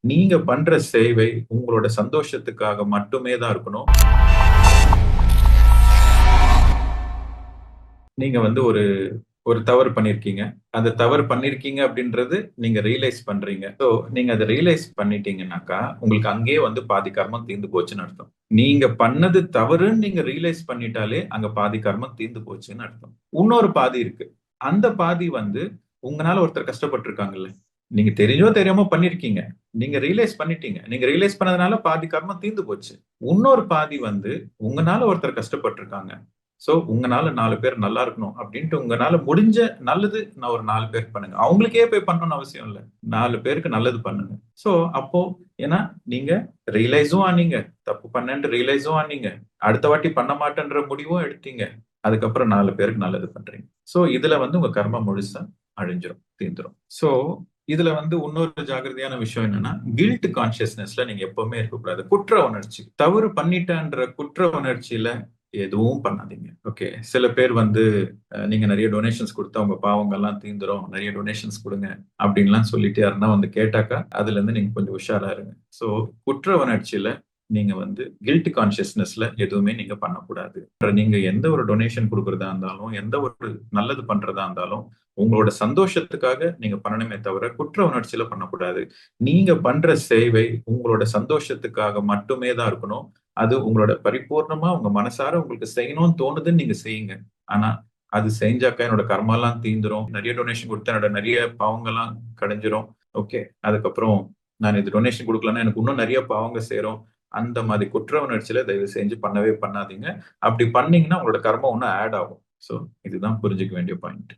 நீங்க பண்ற சேவை உங்களோட சந்தோஷத்துக்காக மட்டுமே தான் இருக்கணும். நீங்க வந்து ஒரு ஒரு தவறு பண்ணியிருக்கீங்க. அந்த தவறு பண்ணியிருக்கீங்க அப்படின்றது நீங்க ரியலைஸ் பண்றீங்க. சோ, நீங்க அத ரியலைஸ் பண்ணிட்டீங்கன்னாக்கா, உங்களுக்கு அங்கேயே வந்து பாதி கர்மம் தீர்ந்து போச்சுன்னு அர்த்தம். நீங்க பண்ணது தவறுன்னு நீங்க ரியலைஸ் பண்ணிட்டாலே, அங்க பாதி கர்மம் தீர்ந்து போச்சுன்னு அர்த்தம். இன்னொரு பாதி இருக்கு. அந்த பாதி வந்து உங்கனால ஒருத்தர் கஷ்டப்பட்டுருக்காங்கல்ல. நீங்க தெரிஞ்சோ தெரியாம பண்ணியிருக்கீங்க. நீங்க ரியலைஸ் பண்ணிட்டீங்க. நீங்க ரியலைஸ் பண்ணதுனால பாதி கர்மம் தீர்ந்து போச்சு. இன்னொரு பாதி வந்து உங்கனால ஒருத்தர் கஷ்டப்பட்டுருக்காங்க. சோ, உங்கனால 4 பேர் நல்லா இருக்கணும் அப்டின்ட்டு உங்கனால முடிஞ்ச நல்லது நான் ஒரு 4 பேருக்கு பண்ணுங்க. அவங்களுக்கே போய் பண்ணணும்னு அவசியம் இல்ல. 4 பேருக்கு நல்லது பண்ணுங்க. சோ, அப்போ ஏன்னா நீங்க ரியலைஸும் ஆனீங்க. தப்பு பண்ணேன்ட்டு ரியலைஸும் ஆனீங்க. அடுத்த வாட்டி பண்ண மாட்டேன்ற முடிவும் எடுத்தீங்க. அதுக்கப்புறம் 4 பேருக்கு நல்லது பண்றீங்க. சோ, இதுல வந்து உங்க கர்மம் முழுசா அழிஞ்சிரும், தீர்ந்துரும். சோ, இதுல வந்து இன்னொரு ஜாக்கிரதையான விஷயம் என்னன்னா, கில்ட் கான்ஷியஸ்னஸ்ல நீங்க எப்பவுமே இருக்கக்கூடாது. குற்ற உணர்ச்சி. தவறு பண்ணிட்டேன்ற குற்ற உணர்ச்சியில எதுவும் பண்ணாதீங்க. ஓகே. சில பேர் வந்து நீங்க நெறைய டொனேஷன்ஸ் குடுத்தா உங்க பாவங்கள்லாம் தீர்ந்துரும். நெறைய டொனேஷன்ஸ் குடுங்க அப்டின்லாம் சொல்லிட்டு யாருன்னா வந்து கேட்டாக்கா, அதுலருந்து நீங்க கொஞ்சம் உஷாரா இருங்க. சோ, குற்ற உணர்ச்சியில நீங்க வந்து கில்ட் கான்ஷியஸ்னஸ்ல எதுவுமே நீங்க பண்ணக்கூடாது. நீங்க எந்த ஒரு டொனேஷன் குடுக்குறதா இருந்தாலும், எந்த ஒரு நல்லது பண்றதா இருந்தாலும், உங்களோட சந்தோஷத்துக்காக நீங்க பண்ணணுமே தவிர, குற்ற உணர்ச்சியில பண்ணக்கூடாது. நீங்க பண்ற சேவை உங்களோட சந்தோஷத்துக்காக மட்டுமே தான் இருக்கணும். அது உங்களோட பரிபூர்ணமா உங்க மனசார உங்களுக்கு செய்யணும்னு தோணுதுன்னு நீங்க செய்யுங்க. ஆனா, அது செஞ்சாக்கா என்னோட கர்மாலாம் தீந்துரும். நெறைய டொனேஷன் குடுத்தா என்னோட நெறைய பாவங்கள்லாம் கழிஞ்சிரும். ஓகே. அதுக்கப்புறம் நான் இது டொனேஷன் குடுக்கலன்னா எனக்கு இன்னும் நெறைய பாவங்க சேரும். அந்த மாதிரி குற்ற உணர்ச்சியில தயவு செஞ்சு பண்ணவே பண்ணாதீங்க. அப்படி பண்ணீங்கன்னா உங்களோட கர்மம் இன்னும் ஆட் ஆகும். சோ, இதுதான் புரிஞ்சுக்க வேண்டிய பாயிண்ட்.